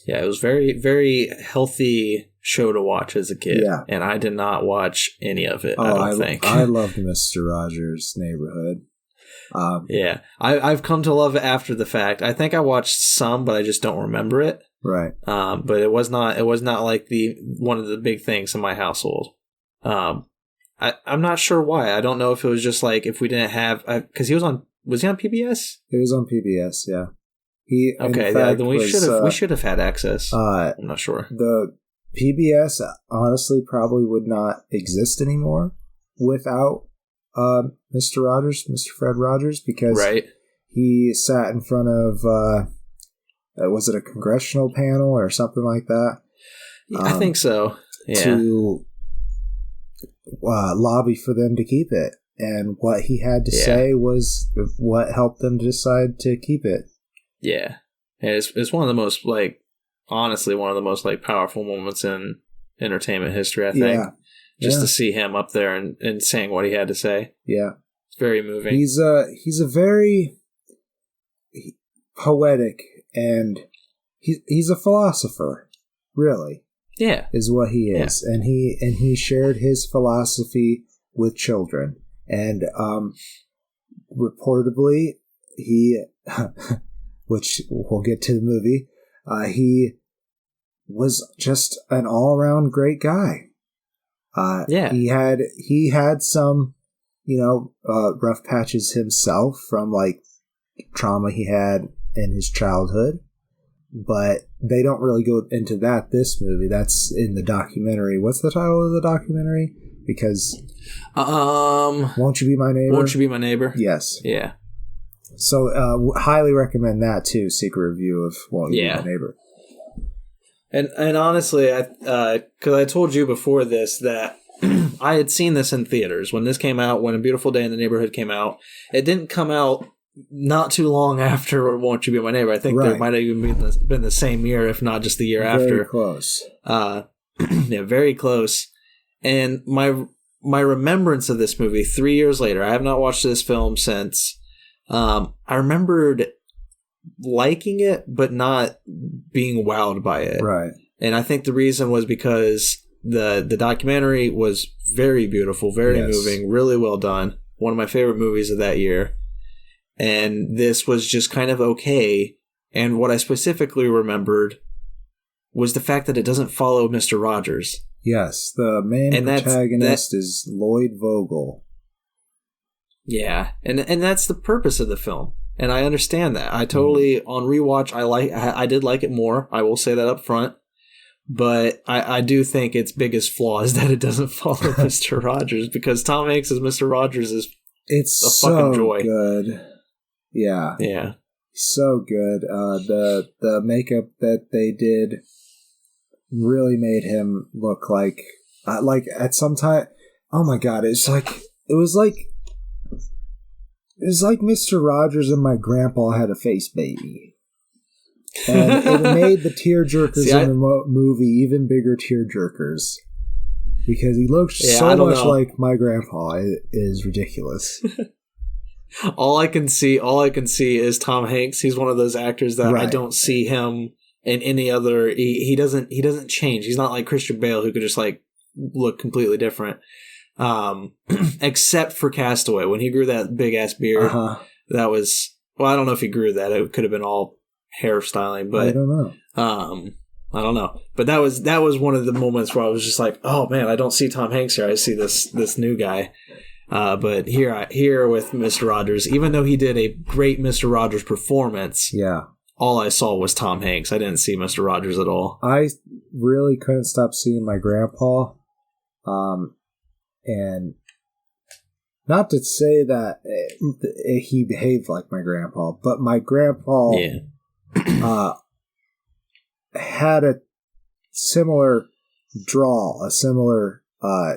Yeah, it was very, very healthy show to watch as a kid. Yeah. And I did not watch any of it, I don't think. I loved Mr. Rogers' Neighborhood. Yeah. I've come to love it after the fact. I think I watched some, but I just don't remember it. Right. But it was not like one of the big things in my household. I'm not sure why. I don't know if it was just like if we didn't have, because was he on PBS? It was on PBS, yeah. Then we should have had access. I'm not sure. The PBS honestly probably would not exist anymore without Mr. Rogers, Mr. Fred Rogers, because he sat in front of was it a congressional panel or something like that? I think so. Yeah. To lobby for them to keep it, and what he had to say was what helped them decide to keep it. Yeah, and it's one of the most honestly one of the most powerful moments in entertainment history. I think to see him up there and saying what he had to say. Yeah, it's very moving. He's a very poetic, and he's a philosopher, really. Yeah, is what he is, and he shared his philosophy with children, and reportedly he, which we'll get to the movie, he was just an all-around great guy. He had some, rough patches himself from trauma he had in his childhood. But they don't really go into this movie. That's in the documentary. What's the title of the documentary? Because Won't You Be My Neighbor? Won't You Be My Neighbor? Yes. Yeah. So highly recommend that too. Secret review of Won't You Be My Neighbor. And honestly, because I told you before this that I had seen this in theaters when this came out. When A Beautiful Day in the Neighborhood came out, it didn't come out not too long after Won't You Be My Neighbor. I think there might have even been the same year, if not just the year after. Very close. Yeah, very close. And my remembrance of this movie 3 years later, I have not watched this film since. I remembered liking it, but not being wowed by it. Right. And I think the reason was because the documentary was very beautiful, very moving, really well done. one of my favorite movies of that year. And this was just kind of okay. And what I specifically remembered was the fact that it doesn't follow Mr. Rogers. Yes, the main protagonist is Lloyd Vogel. Yeah, and that's the purpose of the film. And I understand that. I totally, on rewatch, I did like it more. I will say that up front. But I do think its biggest flaw is that it doesn't follow Mr. Rogers, because Tom Hanks as Mr. Rogers is a fucking joy. Good. Yeah. Yeah. So good. The makeup that they did really made him look like at some time. Oh my God! It was like Mr. Rogers and my grandpa had a face baby, and it made the tearjerkers in the movie even bigger tearjerkers because he looked so much like my grandpa. It is ridiculous. All I can see is Tom Hanks. He's one of those actors that I don't see him in any other. He doesn't change. He's not like Christian Bale, who could just like look completely different. Except for Castaway, when he grew that big ass beard. That was, well, I don't know if he grew that. It could have been all hairstyling, but I don't know. I don't know. But that was one of the moments where I was just like, oh man, I don't see Tom Hanks here. I see this new guy. But here with Mr. Rogers, even though he did a great Mr. Rogers performance, all I saw was Tom Hanks. I didn't see Mr. Rogers at all. I really couldn't stop seeing my grandpa. And not to say that he behaved like my grandpa, but my grandpa had a similar drawl, a similar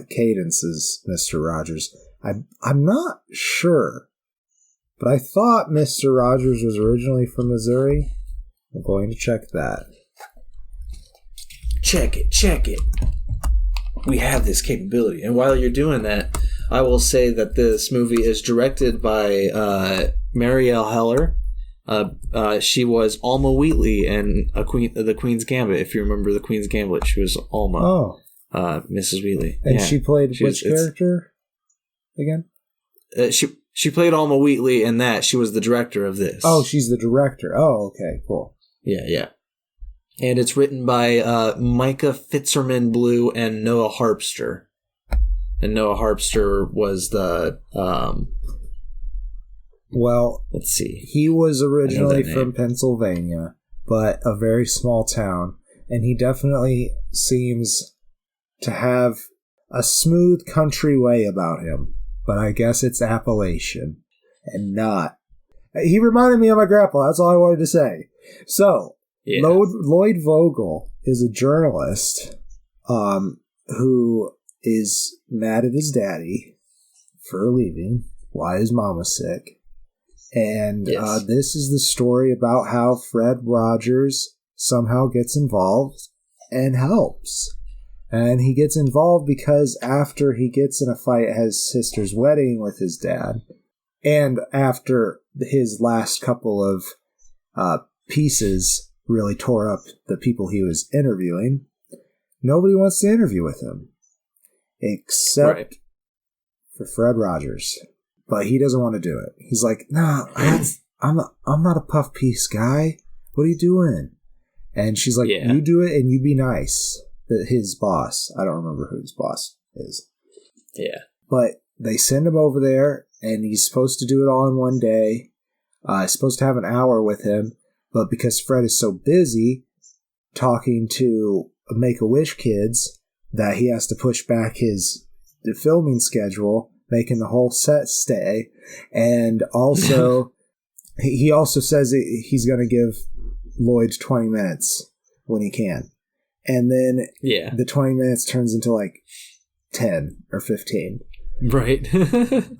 cadence as Mr. Rogers. I'm not sure, but I thought Mr. Rogers was originally from Missouri. I'm going to check that. Check it. We have this capability. And while you're doing that, I will say that this movie is directed by Marielle Heller. She was Alma Wheatley in The Queen's Gambit. If you remember The Queen's Gambit, she was Alma, Mrs. Wheatley. And she played which character again? She played Alma Wheatley in that. She was the director of this. Oh, she's the director. Oh, okay, cool. Yeah. And it's written by Micah Fitzerman Blue and Noah Harpster. And Noah Harpster was the... well, let's see. He was originally from Pennsylvania, but a very small town. And he definitely seems to have a smooth country way about him. But I guess it's Appalachian and not. He reminded me of my grandpa. That's all I wanted to say. So... Yeah. Lloyd Vogel is a journalist who is mad at his daddy for leaving while his mom was sick. And this is the story about how Fred Rogers somehow gets involved and helps. And he gets involved because after he gets in a fight at his sister's wedding with his dad, and after his last couple of pieces really tore up the people he was interviewing, nobody wants to interview with him except for Fred Rogers. But he doesn't want to do it. He's like, "No, I'm not a puff piece guy. What are you doing?" And she's like, "You do it and you be nice." His boss, I don't remember who his boss is. Yeah. But they send him over there and he's supposed to do it all in one day. He's supposed to have an hour with him. But because Fred is so busy talking to Make-A-Wish kids that he has to push back the filming schedule, making the whole set stay. And also, he also says he's going to give Lloyd 20 minutes when he can. And then the 20 minutes turns into like 10 or 15. Right. And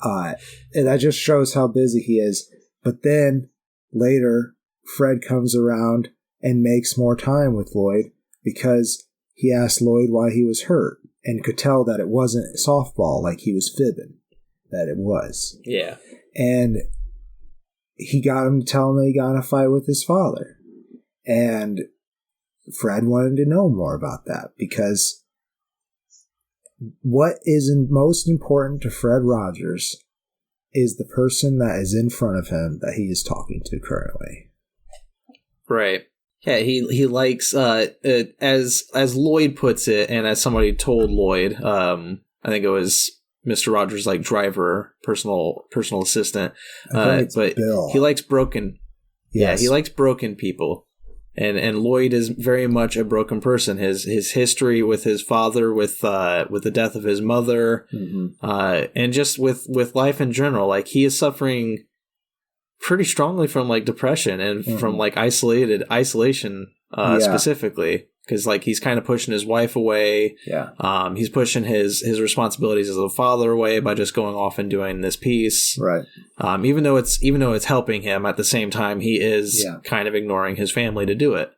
that just shows how busy he is. But then later... Fred comes around and makes more time with Lloyd because he asked Lloyd why he was hurt and could tell that it wasn't softball like he was fibbing, that it was. Yeah. And he got him to tell him that he got in a fight with his father. And Fred wanted to know more about that because what is most important to Fred Rogers is the person that is in front of him that he is talking to currently. Right. Yeah, he likes as Lloyd puts it, and as somebody told Lloyd, I think it was Mr. Rogers' like driver, personal assistant. But Bill. He likes broken. Yes. Yeah, he likes broken people. And Lloyd is very much a broken person. His history with his father, with the death of his mother, and just with life in general, like he is suffering pretty strongly from like depression and from like isolation specifically, because like he's kind of pushing his wife away. Yeah. He's pushing his responsibilities as a father away by just going off and doing this piece. Right. Even though it's helping him, at the same time he is kind of ignoring his family to do it.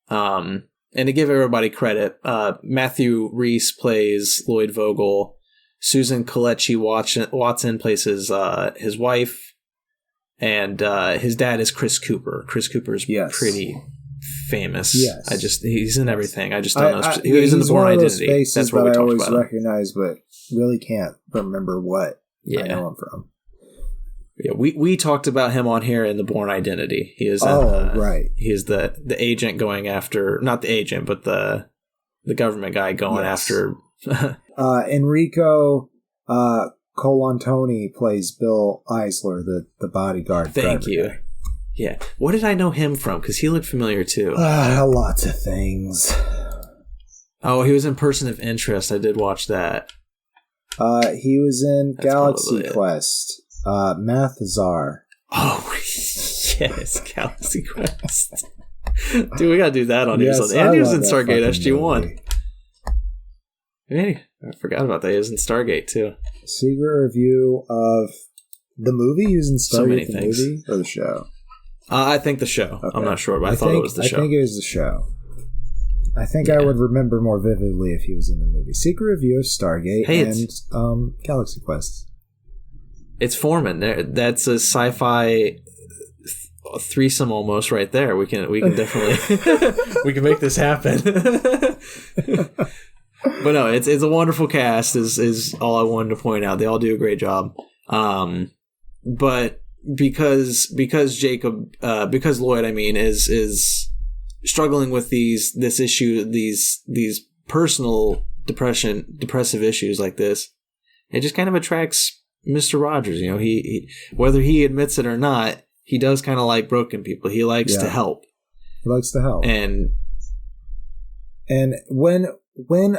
And to give everybody credit, Matthew Rhys plays Lloyd Vogel. Susan Kelechi Watson plays his wife. And his dad is Chris Cooper. Chris Cooper's pretty famous. Yes. He's in everything. I just don't know. He's in The Born Identity. That's where we talked about him. I always recognize, but really can't remember what I know him from. Yeah, we talked about him on here in The Born Identity. He is right. He is the agent going after, not the agent, but the government guy going after Enrico Colantoni plays Bill Eisler, the bodyguard. Thank you. Guy. Yeah. What did I know him from? Because he looked familiar too. Lots of things. Oh, he was in Person of Interest. I did watch that. He was in Galaxy Quest. Mathazar. Oh, yes. Galaxy Quest. Dude, we got to do that on here. And he was in Stargate SG-1. Hey, I forgot about that. He was in Stargate too. Secret review of the movie. He was in Stargate, so many things. Movie or the show? I think the show. Okay. I'm not sure, but I thought it was the show. I think it was the show. I think I would remember more vividly if he was in the movie. Secret review of Stargate and Galaxy Quest. It's Foreman. That's a sci-fi threesome almost right there. We can definitely we can make this happen. But no, it's a wonderful cast. Is all I wanted to point out. They all do a great job. But because Lloyd, I mean, is struggling with this issue, these personal depressive issues like this, it just kind of attracts Mr. Rogers. You know, he whether he admits it or not, he does kind of like broken people. He likes to help. He likes to help. And when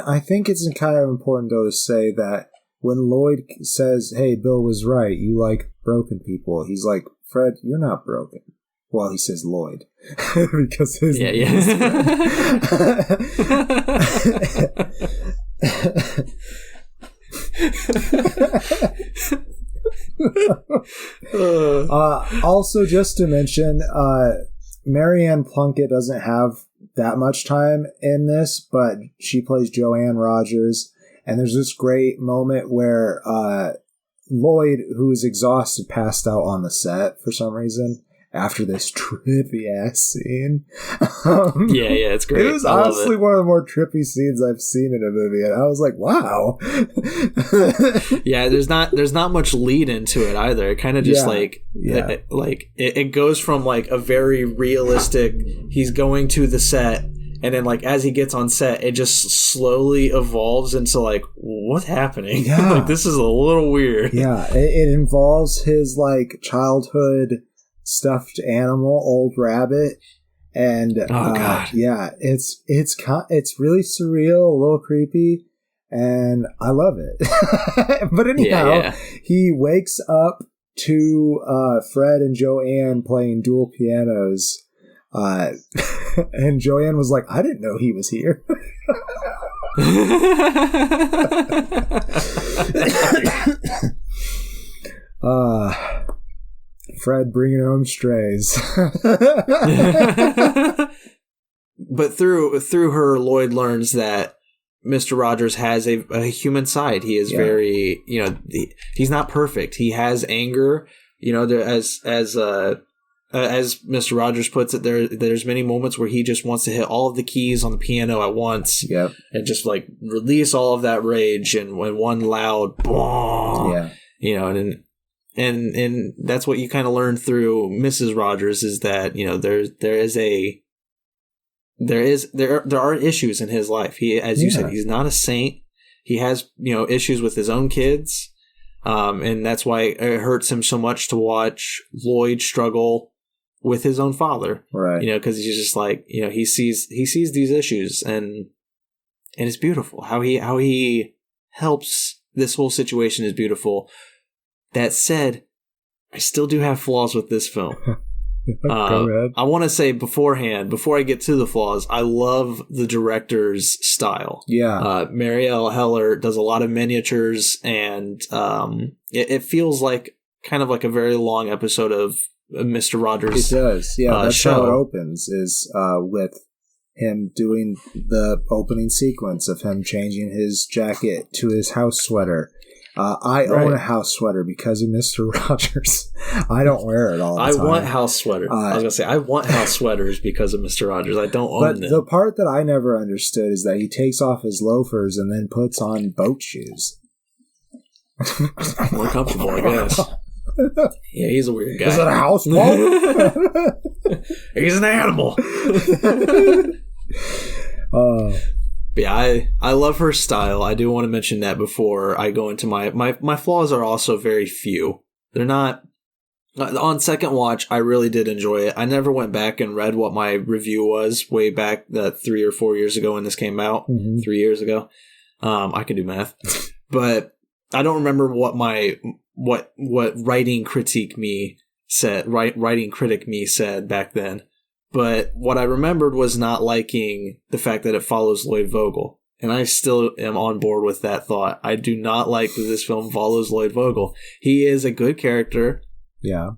I think it's kind of important though to say that when Lloyd says, "Hey, Bill was right. You like broken people," he's like, "Fred, you're not broken." Well, he says Lloyd because his also, just to mention, Marianne Plunkett doesn't have that much time in this, but she plays Joanne Rogers, and there's this great moment where Lloyd, who is exhausted, passed out on the set for some reason after this trippy ass scene. It's great. It was honestly one of the more trippy scenes I've seen in a movie, and I was like, wow. Yeah, there's not much lead into it either. It kind of just it goes from like a very realistic, he's going to the set, and then like as he gets on set, it just slowly evolves into like, what's happening? Yeah. Like, this is a little weird. Yeah, it involves his like childhood stuffed animal, Old Rabbit, and it's really surreal, a little creepy, and I love it. But anyhow, he wakes up to Fred and Joanne playing dual pianos, and Joanne was like, "I didn't know he was here." Fred bringing home strays. But through her, Lloyd learns that Mr. Rogers has a human side. He is very, he's not perfect. He has anger. You know, as Mr. Rogers puts it, there's many moments where he just wants to hit all of the keys on the piano at once, and just like release all of that rage and when one loud, and and that's what you kind of learn through Mrs. Rogers, is that, you know, there are issues in his life. He, as you said, he's not a saint. He has, you know, issues with his own kids. And that's why it hurts him so much to watch Lloyd struggle with his own father. Right. You know, because he's just like, you know, he sees these issues, and it's beautiful. How he helps this whole situation is beautiful. That said, I still do have flaws with this film. Go ahead. I want to say beforehand, before I get to the flaws, I love the director's style. Yeah. Marielle Heller does a lot of miniatures, and it feels like kind of like a very long episode of Mr. Rogers. It does. Yeah, that's show. how it opens, is with him doing the opening sequence of him changing his jacket to his house sweater. I own a house sweater because of Mr. Rogers. I don't wear it all the time. I want house sweaters. I was going to say, I want house sweaters because of Mr. Rogers. I don't own them. But the part that I never understood is that he takes off his loafers and then puts on boat shoes. More comfortable, I guess. Yeah, he's a weird guy. Is it a houseboat? He's an animal. But yeah, I love her style. I do want to mention that before I go into my flaws are also very few. They're not... On second watch, I really did enjoy it. I never went back and read what my review was way back 3 or 4 years ago when this came out. Mm-hmm. 3 years ago. I can do math. But I don't remember what writing critic me said back then. But what I remembered was not liking the fact that it follows Lloyd Vogel. And I still am on board with that thought. I do not like that this film follows Lloyd Vogel. He is a good character. Yeah.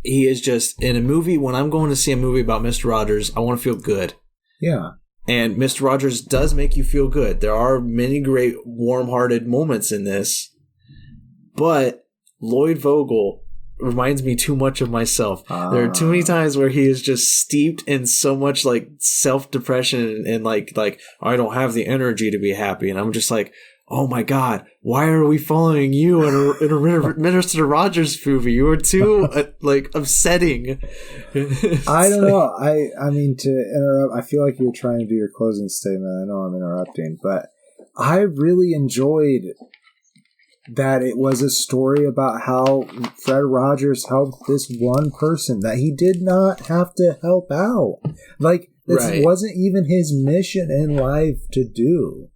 He is just, in a movie, when I'm going to see a movie about Mr. Rogers, I want to feel good. Yeah. And Mr. Rogers does make you feel good. There are many great warm-hearted moments in this. But Lloyd Vogel reminds me too much of myself. There are too many times where he is just steeped in so much like self-depression and like I don't have the energy to be happy, and I'm just like, oh my god, why are we following you in a Mr. Rogers movie? You are too like upsetting. I don't know. I mean, to interrupt, I feel like you're trying to do your closing statement. I know I'm interrupting, but I really enjoyed that it was a story about how Fred Rogers helped this one person that he did not have to help out. Like, this wasn't even his mission in life to do.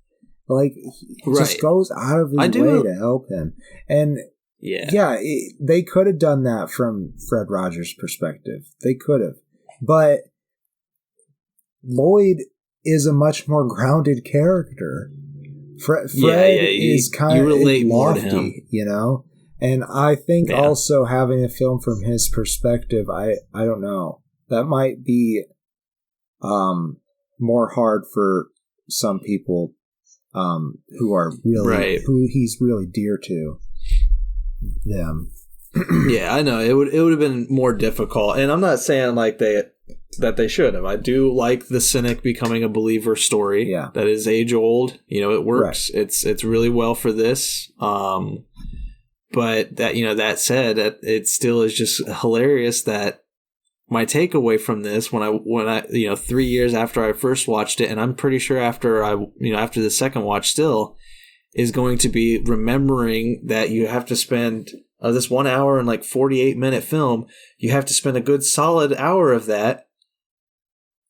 Like, he just goes out of his way to help him. And they could have done that from Fred Rogers' perspective. They could have. But Lloyd is a much more grounded character. Fred is kind of lofty, you know? And I think also having a film from his perspective, I don't know. That might be more hard for some people who are really who he's really dear to them. Yeah, I know. It would have been more difficult. And I'm not saying like that they should have. I do like the cynic becoming a believer story. Yeah. That is age old. You know, it works. Right. It's really well for this. But that, you know, that said, it still is just hilarious that my takeaway from this when I 3 years after I first watched it, and I'm pretty sure after the second watch still, is going to be remembering that you have to spend this 1 hour and like 48-minute film, you have to spend a good solid hour of that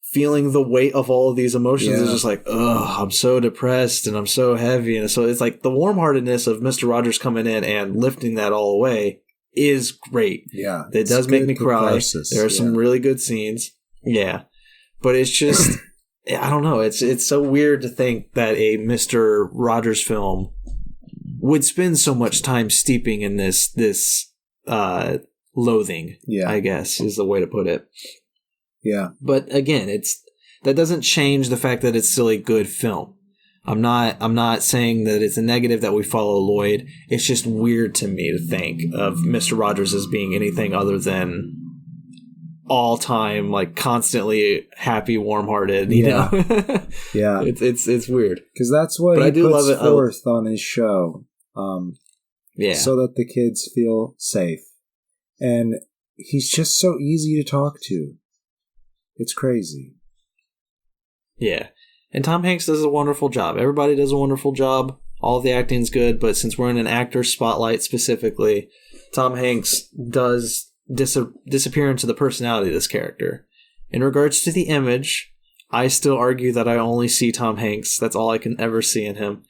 feeling the weight of all of these emotions. It's just like, I'm so depressed and I'm so heavy. And so it's like the warm-heartedness of Mr. Rogers coming in and lifting that all away is great. Yeah. It does make me cry. There are some really good scenes. Yeah. But it's just, I don't know. It's so weird to think that a Mr. Rogers film would spend so much time steeping in this loathing, I guess, is the way to put it. Yeah. But again, that doesn't change the fact that it's still a good film. I'm not saying that it's a negative that we follow Lloyd. It's just weird to me to think of Mr. Rogers as being anything other than all-time, like, constantly happy, warm-hearted, you know? Yeah. It's weird. Because that's what he puts forth on his show. So that the kids feel safe And he's just so easy to talk to. It's crazy. Yeah. And Tom Hanks does a wonderful job. Everybody does a wonderful job. All of the acting's good, but since we're in an actor spotlight specifically, Tom Hanks does disappear into the personality of this character. In regards to the image, I still argue that I only see Tom Hanks. That's all I can ever see in him.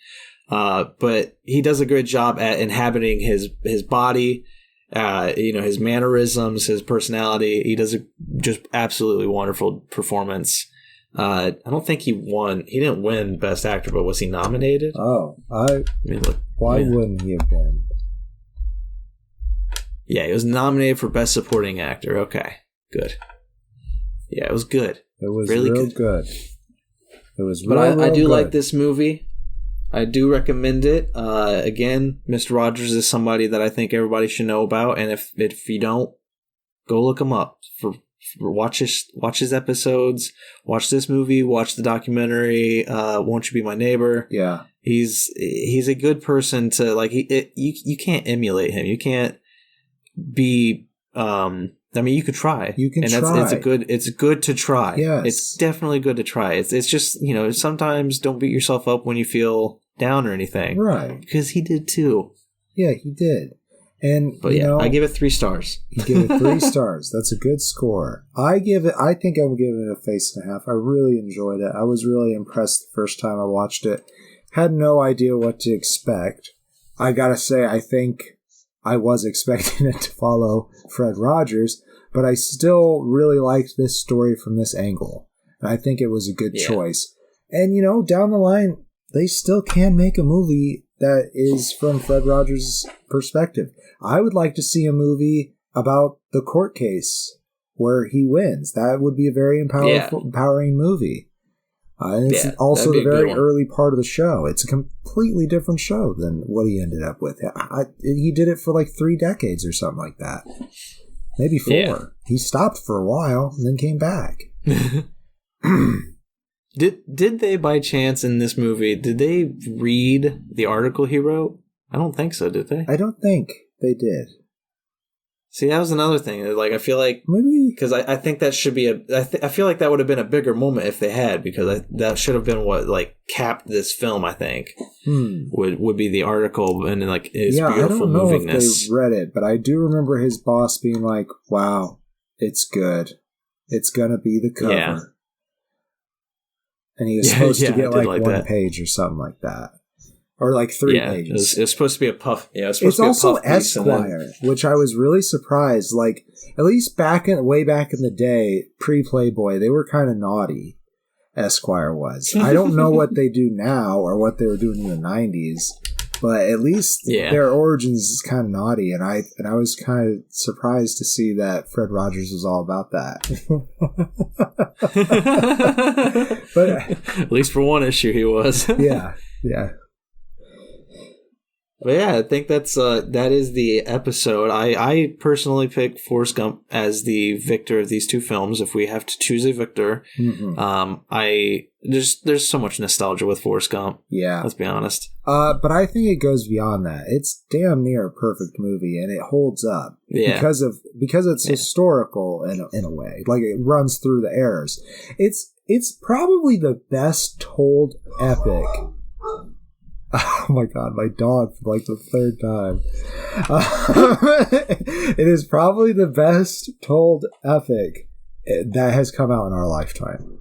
But he does a good job at inhabiting his body, his mannerisms, his personality. He does a just absolutely wonderful performance. I don't think he won. He didn't win Best Actor, but was he nominated? Oh, why wouldn't he have been? Yeah, he was nominated for Best Supporting Actor. Okay, good. Yeah, it was good. It was really good. It was real, but I do good. like this movie. I do recommend it. Again, Mr. Rogers is somebody that I think everybody should know about, and if you don't, go look him up. Watch his episodes. Watch this movie. Watch the documentary. Won't You Be My Neighbor? Yeah, he's a good person to like. You can't emulate him. You can't be. I mean, you could try. You can try. It's good to try. Yes. It's definitely good to try. It's just, sometimes don't beat yourself up when you feel down or anything. Right. Because he did too. Yeah, he did. But I give it 3 stars. You give it 3 stars. That's a good score. I think I'm giving it a face and a half. I really enjoyed it. I was really impressed the first time I watched it. Had no idea what to expect. I gotta say, I think I was expecting it to follow Fred Rogers, but I still really liked this story from this angle. And I think it was a good choice. And, down the line, they still can make a movie that is from Fred Rogers' perspective. I would like to see a movie about the court case where he wins. That would be a very empowering movie. And it's also the very early part of the show. It's a completely different show than what he ended up with. He did it for like 3 decades or something like that. Maybe 4. Yeah. He stopped for a while and then came back. Did they, by chance, in this movie, did they read the article he wrote? I don't think so, did they? I don't think they did. See, that was another thing. Like, I feel like maybe because I think that should be I feel like that would have been a bigger moment if they had, because that should have been what capped this film. I think would be the article and his beautiful movingness. I don't know if they read it, but I do remember his boss being like, "Wow, it's good. It's gonna be the cover." Yeah. And he was supposed to get like 1 page or something like that. Or like 3 pages. It was supposed to be a puff. Yeah, it's also Esquire, which I was really surprised. Like, at least way back in the day, pre-Playboy, they were kind of naughty. Esquire was. I don't know what they do now or what they were doing in the 90s, but at least their origins is kind of naughty. And I was kind of surprised to see that Fred Rogers was all about that. But at least for one issue, he was. Yeah. But yeah, I think that is the episode. I personally pick Forrest Gump as the victor of these 2 films. If we have to choose a victor, there's so much nostalgia with Forrest Gump. Yeah, let's be honest. But I think it goes beyond that. It's damn near a perfect movie, and it holds up because it's historical in a way. Like, it runs through the eras. It's probably the best told epic. Oh my god, my dog for like the 3rd time. It is probably the best told epic that has come out in our lifetime.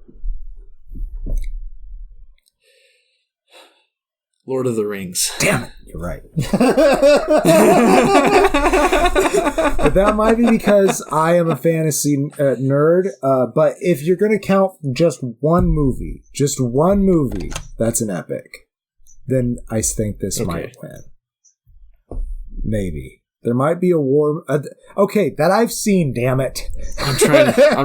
Lord of the Rings. Damn it, you're right. But that might be because I am a fantasy nerd. But if you're going to count just one movie, that's an epic. Then I think this might win. Maybe. There might be a war. That I've seen. Damn it! I'm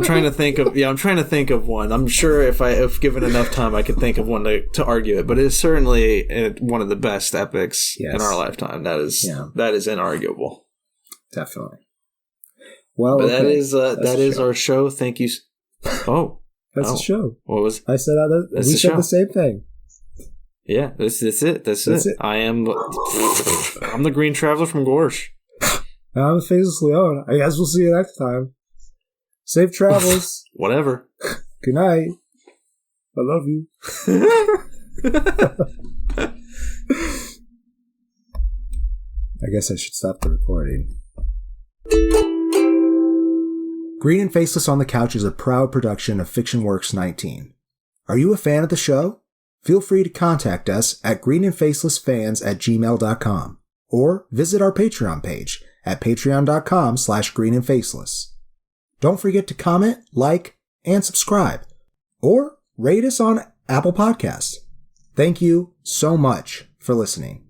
trying to think of one. I'm sure if given enough time, I could think of one to argue it. But it's certainly one of the best epics in our lifetime. That is inarguable. Definitely. Well, but that is our show. Thank you. Oh, that's the show. What was I said? We said the same thing. Yeah, that's it. That's it. I'm the Green Traveler from Gorsh. I'm Faceless Leon. I guess we'll see you next time. Safe travels. Whatever. Good night. I love you. I guess I should stop the recording. Green and Faceless on the Couch is a proud production of FictionWorks 19. Are you a fan of the show? Feel free to contact us at greenandfacelessfans@gmail.com or visit our Patreon page at patreon.com/greenandfaceless. Don't forget to comment, like, and subscribe, or rate us on Apple Podcasts. Thank you so much for listening.